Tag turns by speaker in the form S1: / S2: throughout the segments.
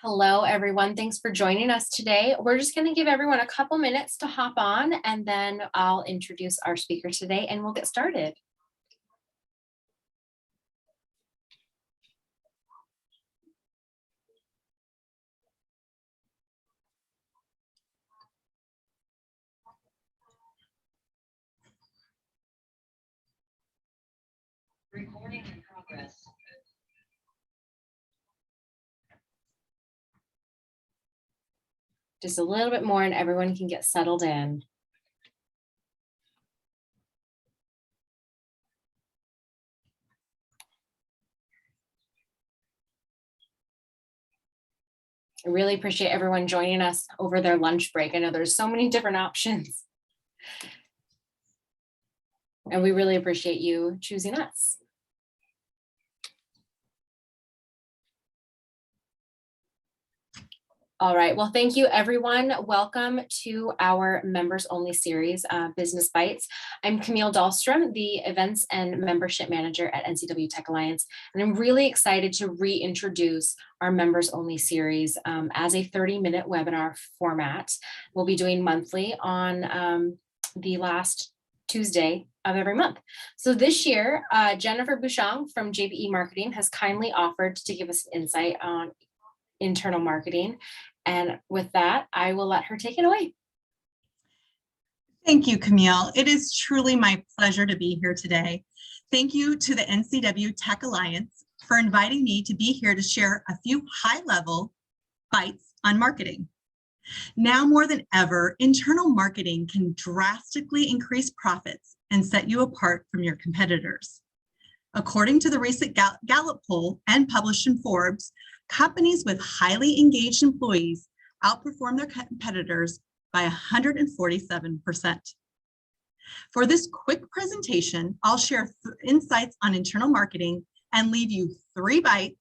S1: Hello, everyone. Thanks for joining us today. We're just going to give everyone a couple minutes to hop on, and then I'll introduce our speaker today, and we'll get started.
S2: Recording in progress.
S1: Just a little bit more, and everyone can get settled in. I really appreciate everyone joining us over their lunch break. I know there's so many different options. And we really appreciate you choosing us. All right, well, thank you, everyone. Welcome to our members only series, Business Bytes. I'm Camille Dahlstrom, the Events and Membership Manager at NCW Tech Alliance, and I'm really excited to reintroduce our members only series as a 30-minute webinar format. We'll be doing monthly on the last Tuesday of every month. So this year, Jennifer Bouchon from JBE Marketing has kindly offered to give us an insight on internal marketing. And with that, I will let her take it away.
S3: Thank you, Camille. It is truly my pleasure to be here today. Thank you to the NCW Tech Alliance for inviting me to be here to share a few high-level bites on marketing. Now more than ever, internal marketing can drastically increase profits and set you apart from your competitors. According to the recent Gallup poll and published in Forbes, companies with highly engaged employees outperform their competitors by 147%. For this quick presentation, I'll share insights on internal marketing and leave you 3 bites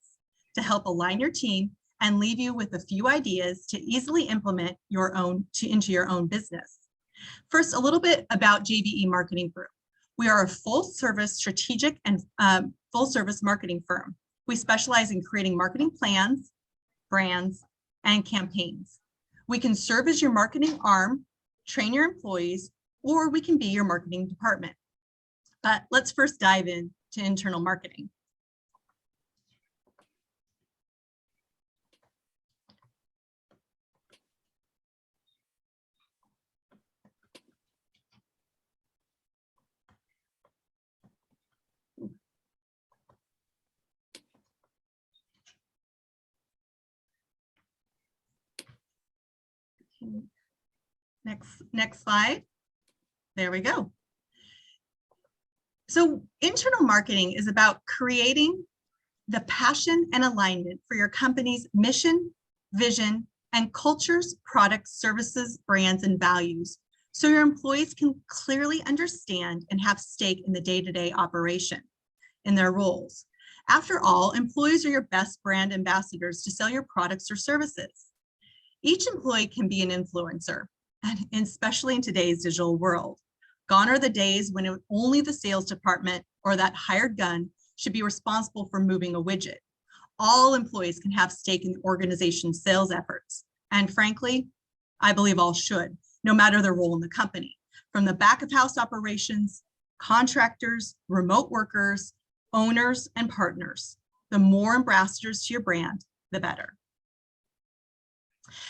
S3: to help align your team and leave you with a few ideas to easily implement into your own business. First, a little bit about JBE Marketing Group. We are a full-service strategic and full-service marketing firm. We specialize in creating marketing plans, brands, and campaigns. We can serve as your marketing arm, train your employees, or we can be your marketing department. But let's first dive into internal marketing. Next slide. There we go. So internal marketing is about creating the passion and alignment for your company's mission, vision, and cultures, products, services, brands, and values, so your employees can clearly understand and have stake in the day-to-day operation in their roles. After all, employees are your best brand ambassadors to sell your products or services. Each employee can be an influencer, and especially in today's digital world. Gone are the days when only the sales department or that hired gun should be responsible for moving a widget. All employees can have stake in the organization's sales efforts. And frankly, I believe all should, no matter their role in the company. From the back of house operations, contractors, remote workers, owners, and partners. The more ambassadors to your brand, the better.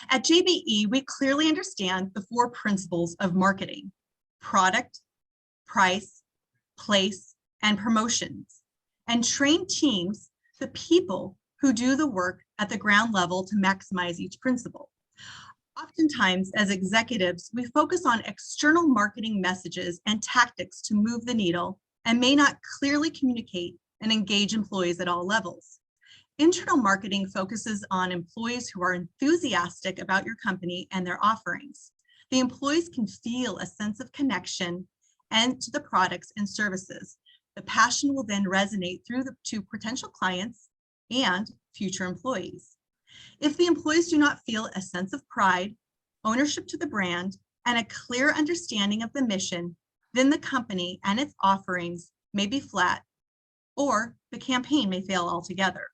S3: At JBE, we clearly understand the 4 principles of marketing: product, price, place, and promotions, and train teams, the people who do the work at the ground level to maximize each principle. Oftentimes, as executives, we focus on external marketing messages and tactics to move the needle and may not clearly communicate and engage employees at all levels. Internal marketing focuses on employees who are enthusiastic about your company and their offerings. The employees can feel a sense of connection and to the products and services. The passion will then resonate through to potential clients and future employees. If the employees do not feel a sense of pride, ownership to the brand, and a clear understanding of the mission, then the company and its offerings may be flat, or the campaign may fail altogether.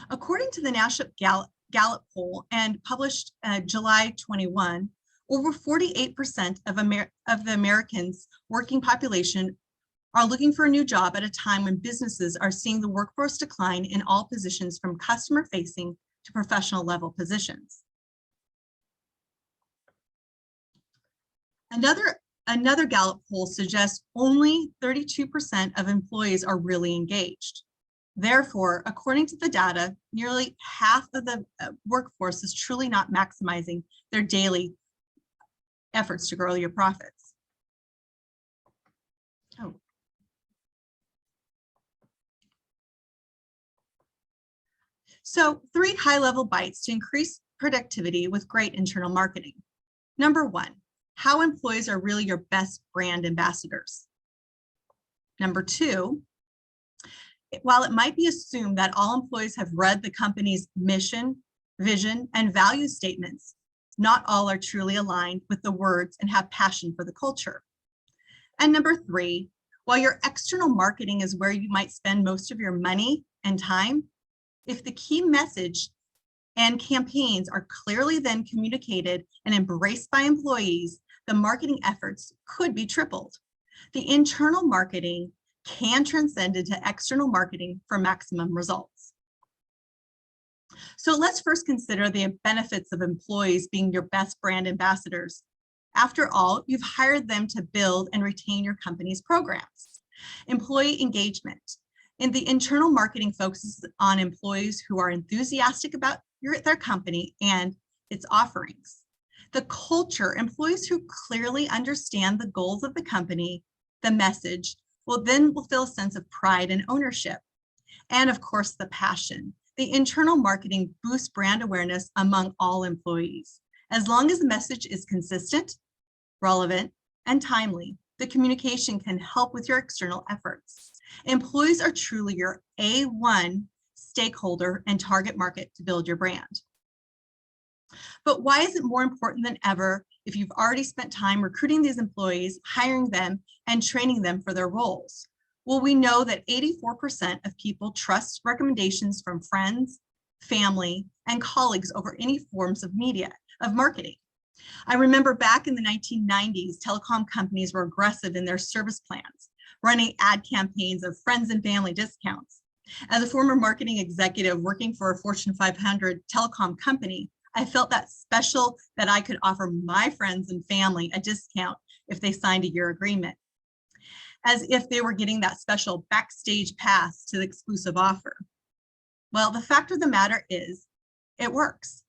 S3: According to the National Gallup poll and published July 21, over 48% of the Americans' working population are looking for a new job at a time when businesses are seeing the workforce decline in all positions from customer-facing to professional level positions. Another Gallup poll suggests only 32% of employees are really engaged. Therefore, according to the data, nearly half of the workforce is truly not maximizing their daily efforts to grow your profits. Oh. So 3 high-level bites to increase productivity with great internal marketing. Number 1, how employees are really your best brand ambassadors. Number 2, while it might be assumed that all employees have read the company's mission, vision, and value statements, not all are truly aligned with the words and have passion for the culture. And number 3, while your external marketing is where you might spend most of your money and time, if the key message and campaigns are clearly then communicated and embraced by employees, the marketing efforts could be tripled. The internal marketing can transcend into external marketing for maximum results. So let's first consider the benefits of employees being your best brand ambassadors. After all, you've hired them to build and retain your company's programs. Employee engagement. And the internal marketing focuses on employees who are enthusiastic about their company and its offerings. The culture, employees who clearly understand the goals of the company, the message, will feel a sense of pride and ownership. And of course, the passion. The internal marketing boosts brand awareness among all employees. As long as the message is consistent, relevant, and timely, the communication can help with your external efforts. Employees are truly your A1 stakeholder and target market to build your brand. But why is it more important than ever if you've already spent time recruiting these employees, hiring them, and training them for their roles? Well, we know that 84% of people trust recommendations from friends, family, and colleagues over any forms of marketing. I remember back in the 1990s, telecom companies were aggressive in their service plans, running ad campaigns of friends and family discounts. As a former marketing executive working for a Fortune 500 telecom company, I felt that special that I could offer my friends and family a discount if they signed a year agreement, as if they were getting that special backstage pass to the exclusive offer. Well, the fact of the matter is, it works.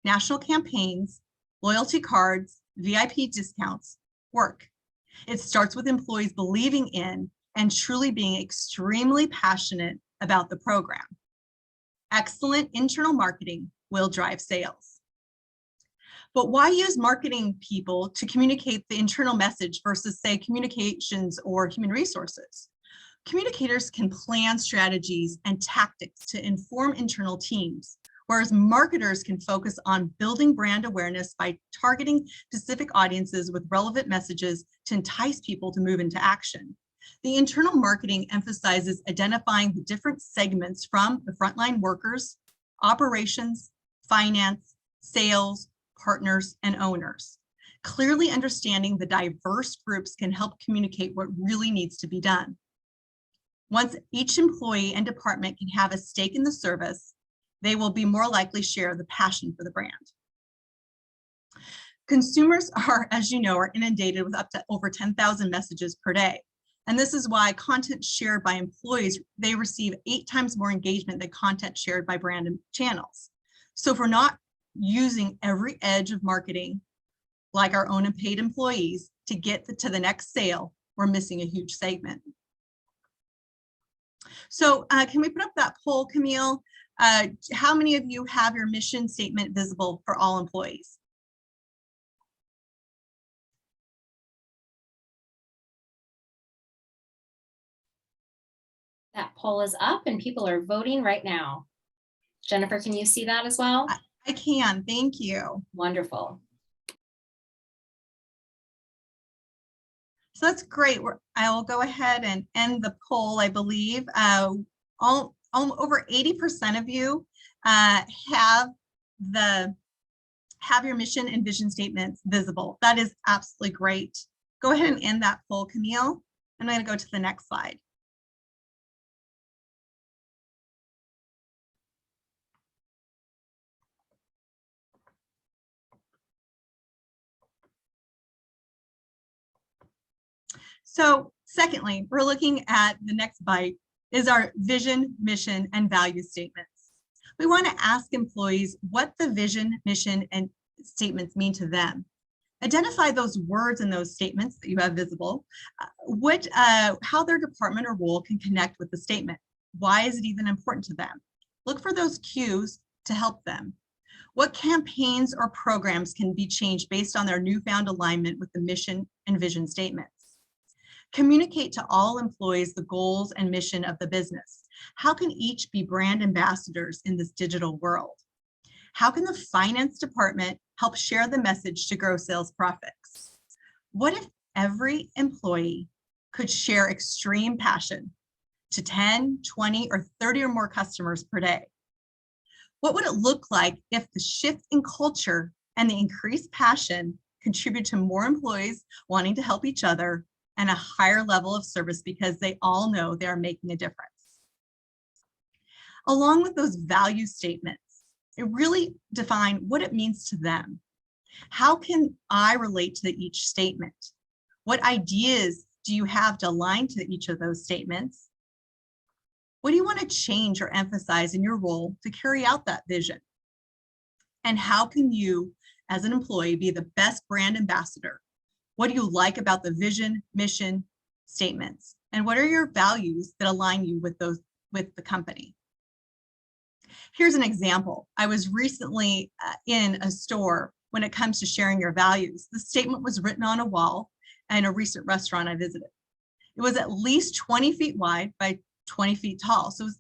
S3: National campaigns, loyalty cards, VIP discounts work. It starts with employees believing in and truly being extremely passionate about the program. Excellent internal marketing will drive sales. But why use marketing people to communicate the internal message versus, say, communications or human resources? Communicators can plan strategies and tactics to inform internal teams, whereas marketers can focus on building brand awareness by targeting specific audiences with relevant messages to entice people to move into action. The internal marketing emphasizes identifying the different segments from the frontline workers, operations, finance, sales, partners, and owners. Clearly understanding the diverse groups can help communicate what really needs to be done. Once each employee and department can have a stake in the service, they will be more likely to share the passion for the brand. Consumers are, as you know, are inundated with up to over 10,000 messages per day. And this is why content shared by employees, they receive 8 times more engagement than content shared by brand channels. So if we're not using every edge of marketing, like our own and paid employees, to get to the next sale, we're missing a huge segment. So can we put up that poll, Camille? How many of you have your mission statement visible for all employees?
S1: That poll is up and people are voting right now. Jennifer, can you see that as well?
S3: I can, thank you.
S1: Wonderful.
S3: So that's great. I will go ahead and end the poll, I believe. All over 80% of you have your mission and vision statements visible. That is absolutely great. Go ahead and end that poll, Camille. I'm going to go to the next slide. So secondly, we're looking at the next byte is our vision, mission, and value statements. We want to ask employees what the vision, mission, and statements mean to them. Identify those words in those statements that you have visible, how their department or role can connect with the statement. Why is it even important to them? Look for those cues to help them. What campaigns or programs can be changed based on their newfound alignment with the mission and vision statements? Communicate to all employees the goals and mission of the business. How can each be brand ambassadors in this digital world? How can the finance department help share the message to grow sales profits? What if every employee could share extreme passion to 10, 20, or 30 or more customers per day? What would it look like if the shift in culture and the increased passion contribute to more employees wanting to help each other and a higher level of service because they all know they are making a difference? Along with those value statements, it really define what it means to them. How can I relate to each statement? What ideas do you have to align to each of those statements? What do you want to change or emphasize in your role to carry out that vision? And how can you, as an employee, be the best brand ambassador? What do you like about the vision, mission statements? And what are your values that align you with the company? Here's an example. I was recently in a store when it comes to sharing your values. The statement was written on a wall in a recent restaurant I visited. It was at least 20 feet wide by 20 feet tall, so it was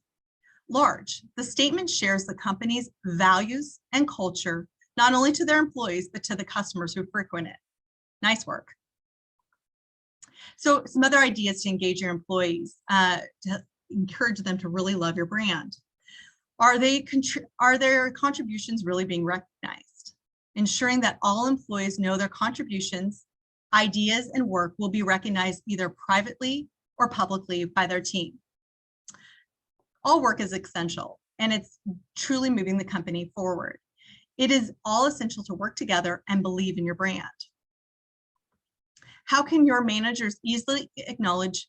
S3: large. The statement shares the company's values and culture, not only to their employees, but to the customers who frequent it. Nice work. So some other ideas to engage your employees, to encourage them to really love your brand. Are their contributions really being recognized? Ensuring that all employees know their contributions, ideas, and work will be recognized either privately or publicly by their team. All work is essential, and it's truly moving the company forward. It is all essential to work together and believe in your brand. How can your managers easily acknowledge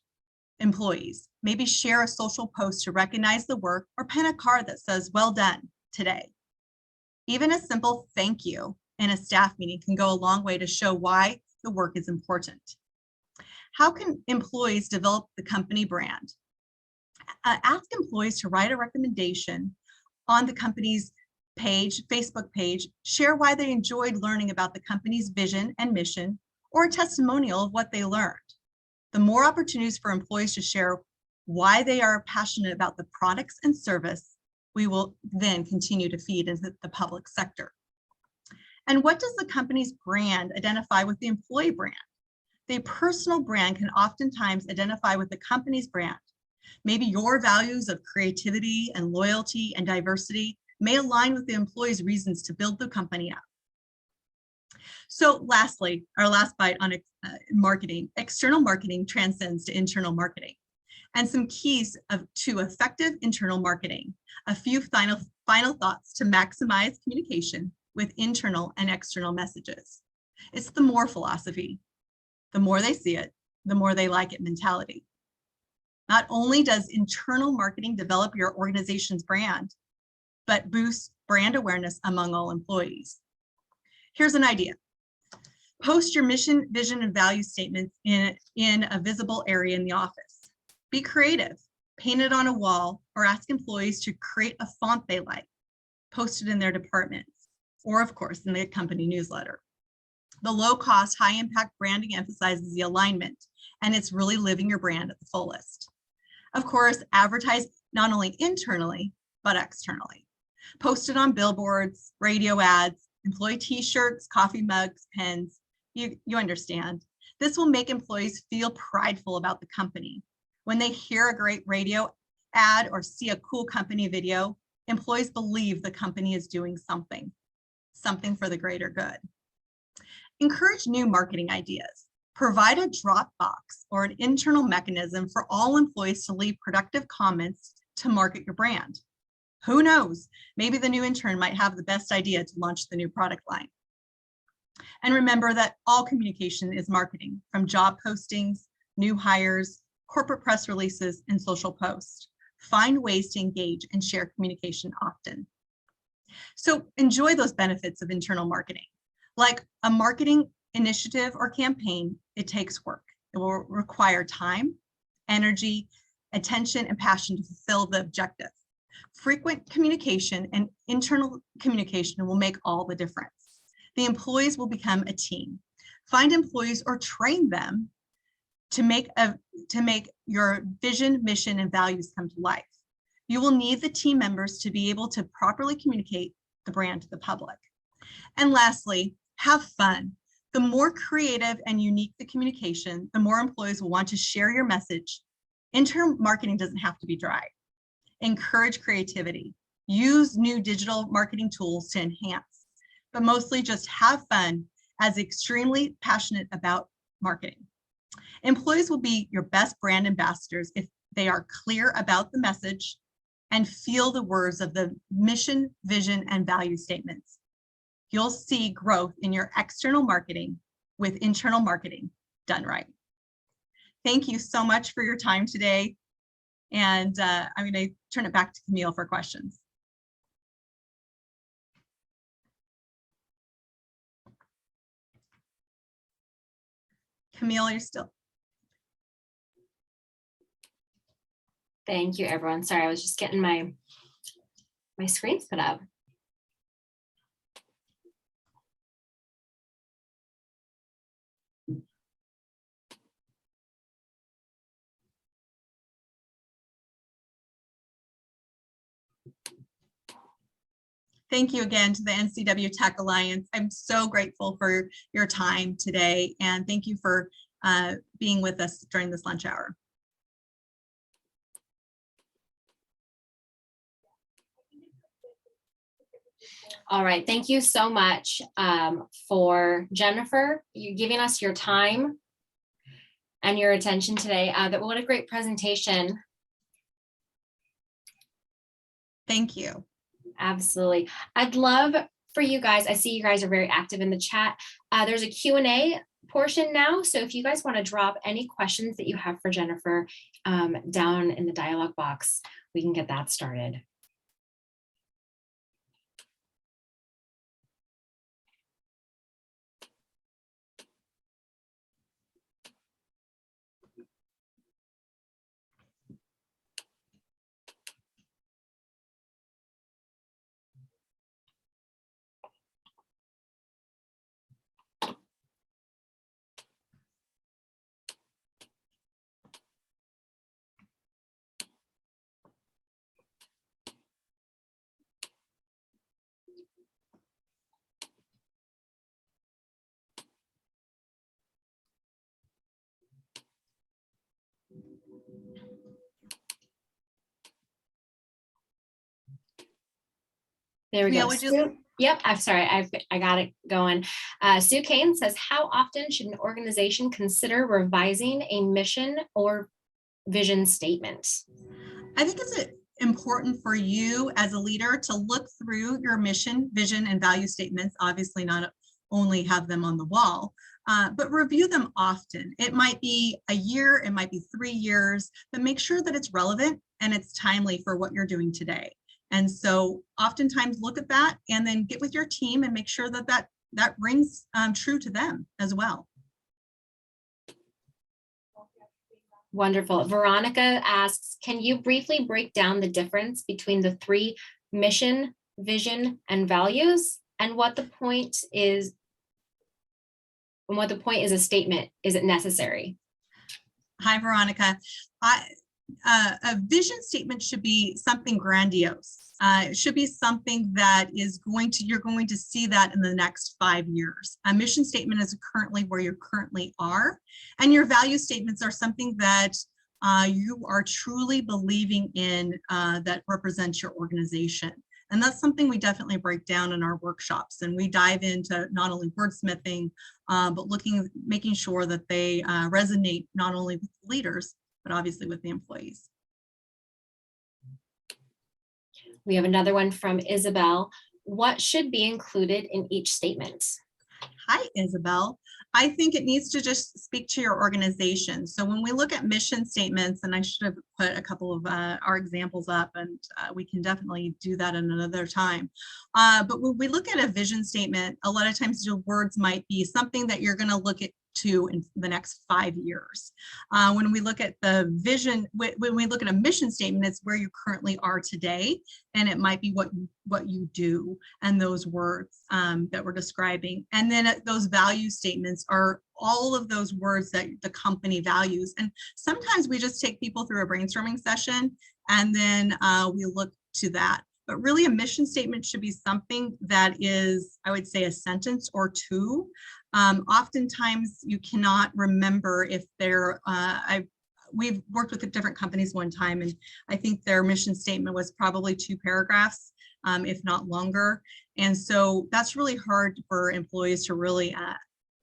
S3: employees? Maybe share a social post to recognize the work or pen a card that says, "Well done today." Even a simple thank you in a staff meeting can go a long way to show why the work is important. How can employees develop the company brand? Ask employees to write a recommendation on the company's page, Facebook page, share why they enjoyed learning about the company's vision and mission, or a testimonial of what they learned. The more opportunities for employees to share why they are passionate about the products and service, we will then continue to feed into the public sector. And what does the company's brand identify with the employee brand? The personal brand can oftentimes identify with the company's brand. Maybe your values of creativity and loyalty and diversity may align with the employee's reasons to build the company up. So lastly, our last byte on marketing. External marketing transcends to internal marketing. And some keys to effective internal marketing. A few final thoughts to maximize communication with internal and external messages. It's the more philosophy. The more they see it, the more they like it mentality. Not only does internal marketing develop your organization's brand, but boosts brand awareness among all employees. Here's an idea. Post your mission, vision, and value statements in a visible area in the office. Be creative. Paint it on a wall or ask employees to create a font they like. Post it in their departments, or of course in the company newsletter. The low-cost, high-impact branding emphasizes the alignment, and it's really living your brand at the fullest. Of course, advertise not only internally, but externally. Post it on billboards, radio ads, employee t-shirts, coffee mugs, pens. You understand. This will make employees feel prideful about the company. When they hear a great radio ad or see a cool company video, employees believe the company is doing something for the greater good. Encourage new marketing ideas. Provide a drop box or an internal mechanism for all employees to leave productive comments to market your brand. Who knows? Maybe the new intern might have the best idea to launch the new product line. And remember that all communication is marketing, from job postings, new hires, corporate press releases, and social posts. Find ways to engage and share communication often. So enjoy those benefits of internal marketing. Like a marketing initiative or campaign, it takes work. It will require time, energy, attention, and passion to fulfill the objective. Frequent communication and internal communication will make all the difference. The employees will become a team. Find employees or train them to make your vision, mission, and values come to life. You will need the team members to be able to properly communicate the brand to the public. And lastly, have fun. The more creative and unique the communication, the more employees will want to share your message. Internal marketing doesn't have to be dry. Encourage creativity. Use new digital marketing tools to enhance, but mostly just have fun as extremely passionate about marketing. Employees will be your best brand ambassadors if they are clear about the message and feel the words of the mission, vision, and value statements. You'll see growth in your external marketing with internal marketing done right. Thank you so much for your time today. And I'm going to turn it back to Camille for questions. Camille, you're still.
S1: Thank you, everyone. Sorry, I was just getting my screens put up.
S3: Thank you again to the NCW Tech Alliance. I'm so grateful for your time today, and thank you for being with us during this lunch hour.
S1: All right, thank you so much for Jennifer, you giving us your time and your attention today. What a great presentation.
S3: Thank you.
S1: Absolutely. I'd love for you guys, I see you guys are very active in the chat. There's a Q&A portion now. So if you guys want to drop any questions that you have for Jennifer down in the dialog box, we can get that started. There we go. Sue, yep, I'm sorry, I got it going. Sue Kane says, how often should an organization consider revising a mission or vision statement?
S3: I think it's important for you as a leader to look through your mission, vision, and value statements, obviously not only have them on the wall, but review them often. It might be a year, it might be 3 years, but make sure that it's relevant and it's timely for what you're doing today. And so oftentimes look at that and then get with your team and make sure that that rings true to them as well.
S1: Wonderful. Veronica asks, can you briefly break down the difference between the 3 mission, vision, and values, and what the point is, a statement? Is it necessary?
S3: Hi, Veronica. A vision statement should be something grandiose. It should be something that is you're going to see that in the next 5 years. A mission statement is currently where you currently are, and your value statements are something that you are truly believing in that represents your organization. And that's something we definitely break down in our workshops. And we dive into not only wordsmithing, but making sure that they resonate not only with the leaders, but obviously with the employees.
S1: We have another one from Isabel. What should be included in each statement?
S3: Hi, Isabel. I think it needs to just speak to your organization. So when we look at mission statements, and I should have put a couple of our examples up, and we can definitely do that in another time. But when we look at a vision statement, a lot of times your words might be something that you're going to look at to in the next 5 years. When we look at the vision, when we look at a mission statement, it's where you currently are today, and it might be what you do and those words that we're describing. And then those value statements are all of those words that the company values. And sometimes we just take people through a brainstorming session and then we look to that. But really a mission statement should be something that is, I would say, a sentence or two. Oftentimes you cannot remember if they're, we've worked with different companies one time, and I think their mission statement was probably 2 paragraphs, if not longer. And so that's really hard for employees to really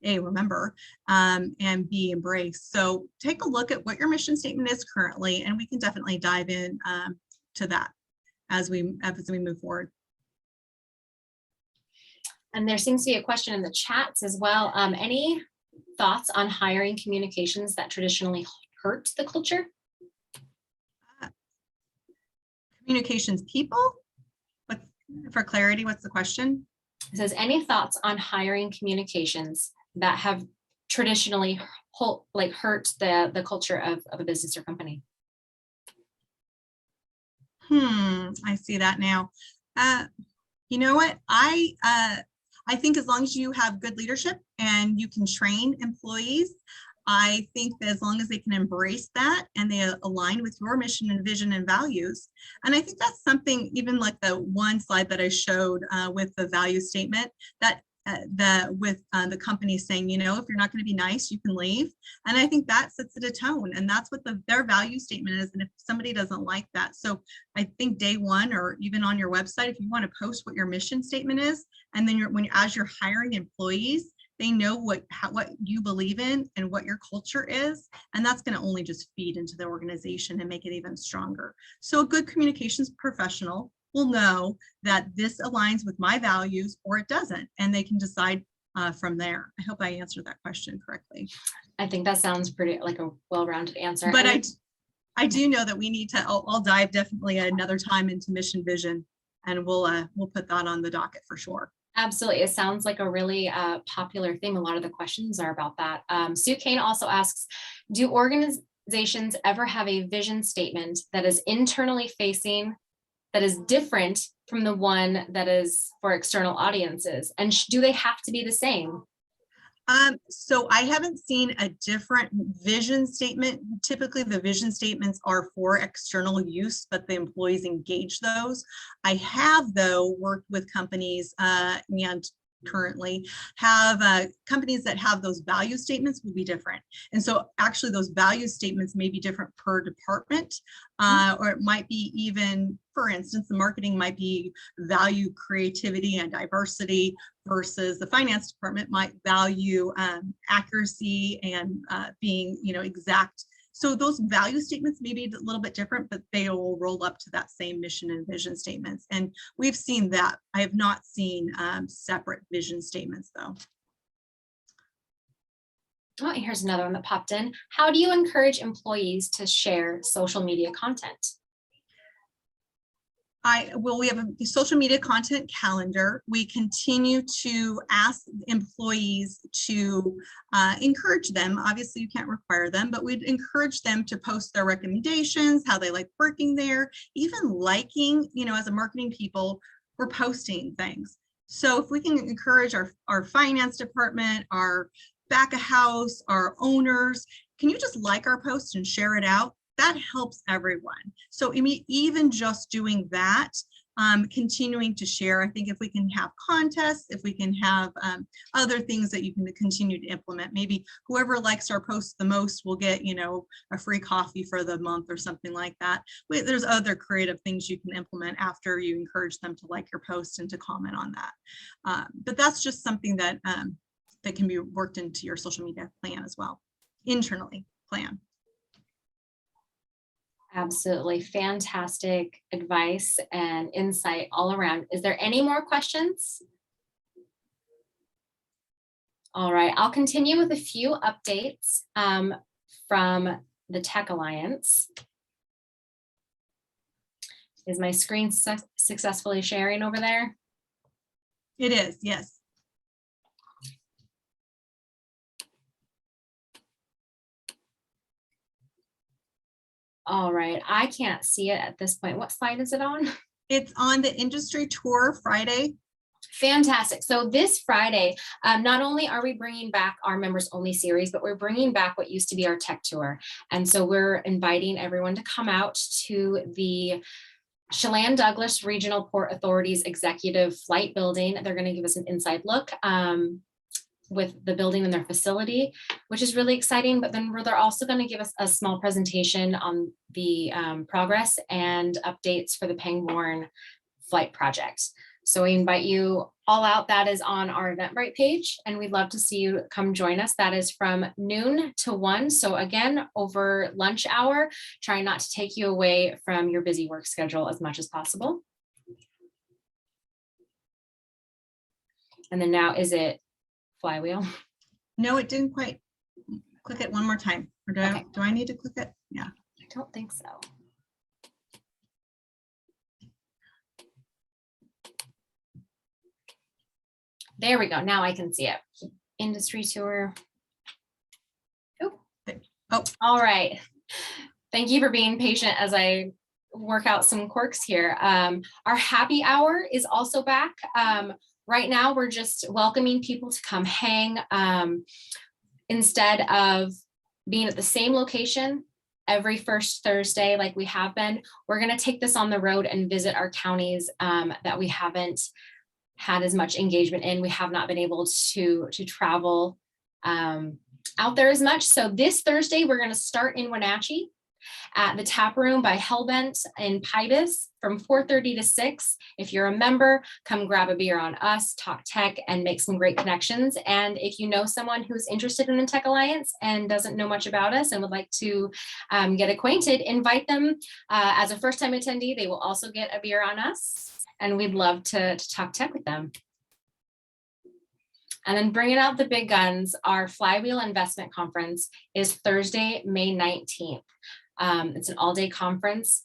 S3: remember and B, embrace. So take a look at what your mission statement is currently, and we can definitely dive in to that as we move forward.
S1: And there seems to be a question in the chats as well. Any thoughts on hiring communications that traditionally hurt the culture?
S3: Communications people? For clarity, what's the question?
S1: It says, any thoughts on hiring communications that have traditionally hurt the culture of a business or company?
S3: I see that now. You know what? I think as long as you have good leadership and you can train employees, I think that as long as they can embrace that and they align with your mission and vision and values. And I think that's something, even like the one slide that I showed with the value statement, that the company saying, you know, if you're not going to be nice, you can leave. And I think that sets it a tone, and that's what their value statement is. And if somebody doesn't like that, so I think day one, or even on your website, if you want to post what your mission statement is, and then as you're hiring employees, they know what you believe in and what your culture is, and that's going to only just feed into the organization and make it even stronger. So a good communications professional will know that this aligns with my values or it doesn't, and they can decide from there. I hope I answered that question correctly.
S1: I think that sounds pretty like a well-rounded answer.
S3: But I do know that we need to, I'll dive definitely another time into mission vision, and we'll put that on the docket for sure.
S1: Absolutely. It sounds like a really popular theme. A lot of the questions are about that. Sue Kane also asks, do organizations ever have a vision statement that is internally facing, that is different from the one that is for external audiences? And do they have to be the same?
S3: So I haven't seen a different vision statement. Typically the vision statements are for external use, but the employees engage those. I have, though, worked with companies and currently have companies that have those value statements will be different. And so actually those value statements may be different per department, or it might be even, for instance, the marketing might be value creativity and diversity versus the finance department might value accuracy and being, exact. So those value statements may be a little bit different, but they will roll up to that same mission and vision statements. And we've seen that. I have not seen separate vision statements, though.
S1: Oh, here's another one that popped in. How do you encourage employees to share social media content?
S3: We have a social media content calendar. We continue to ask employees to encourage them. Obviously, you can't require them, but we'd encourage them to post their recommendations, how they like working there, even liking, as a marketing people, we're posting things. So if we can encourage our finance department, our back of house, our owners, can you just like our post and share it out? That helps everyone. So even just doing that continuing to share. I think if we can have contests, if we can have other things that you can continue to implement, maybe whoever likes our posts the most will get, a free coffee for the month or something like that. There's other creative things you can implement after you encourage them to like your post and to comment on that. But that's just something that that can be worked into your social media plan as well, internally plan.
S1: Absolutely fantastic advice and insight all around. Is there any more questions? All right, I'll continue with a few updates from the Tech Alliance. Is my screen successfully sharing over there?
S3: It is, yes.
S1: All right, I can't see it at this point. What slide is it on?
S3: It's on the industry tour Friday.
S1: Fantastic. So this Friday, not only are we bringing back our members only series, but we're bringing back what used to be our tech tour. And so we're inviting everyone to come out to the Chelan Douglas Regional Port Authority's executive flight building. They're going to give us an inside look with the building and their facility, which is really exciting. But then they're also going to give us a small presentation on the progress and updates for the Pangbourne flight project. So we invite you all out. That is on our Eventbrite page, and we'd love to see you come join us. That is from noon to 1. So again, over lunch hour, trying not to take you away from your busy work schedule as much as possible. And then now, is it Flywheel?
S3: No, it didn't quite. Click it one more time. Or do I need to click it? Yeah.
S1: I don't think so. There we go. Now I can see it. Industry tour. Oh, all right. Thank you for being patient as I work out some quirks here. Our happy hour is also back. Right now, we're just welcoming people to come hang instead of being at the same location every first Thursday like we have been. We're going to take this on the road and visit our counties that we haven't had as much engagement in. We have not been able to travel out there as much. So this Thursday, we're going to start in Wenatchee at the Tap Room by Hellbent in Pybus from 4:30 to 6. If you're a member, come grab a beer on us, talk tech, and make some great connections. And if you know someone who's interested in the Tech Alliance and doesn't know much about us and would like to get acquainted, invite them as a first-time attendee. They will also get a beer on us. And we'd love to talk tech with them. And then bringing out the big guns, our Flywheel Investment Conference is Thursday, May 19th. It's an all-day conference.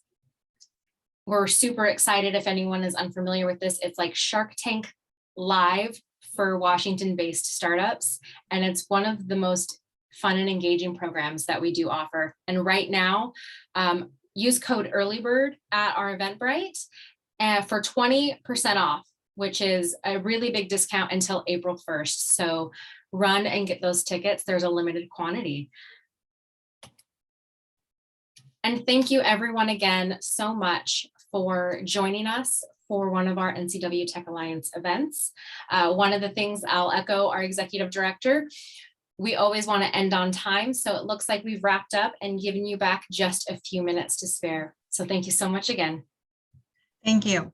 S1: We're super excited. If anyone is unfamiliar with this, it's like Shark Tank Live for Washington-based startups. And it's one of the most fun and engaging programs that we do offer. And right now, use code EARLYBIRD at our Eventbrite for 20% off, which is a really big discount until April 1st. So run and get those tickets. There's a limited quantity. And thank you everyone again so much for joining us for one of our NCW Tech Alliance events. One of the things I'll echo our executive director, we always want to end on time. So it looks like we've wrapped up and given you back just a few minutes to spare. So thank you so much again.
S3: Thank you.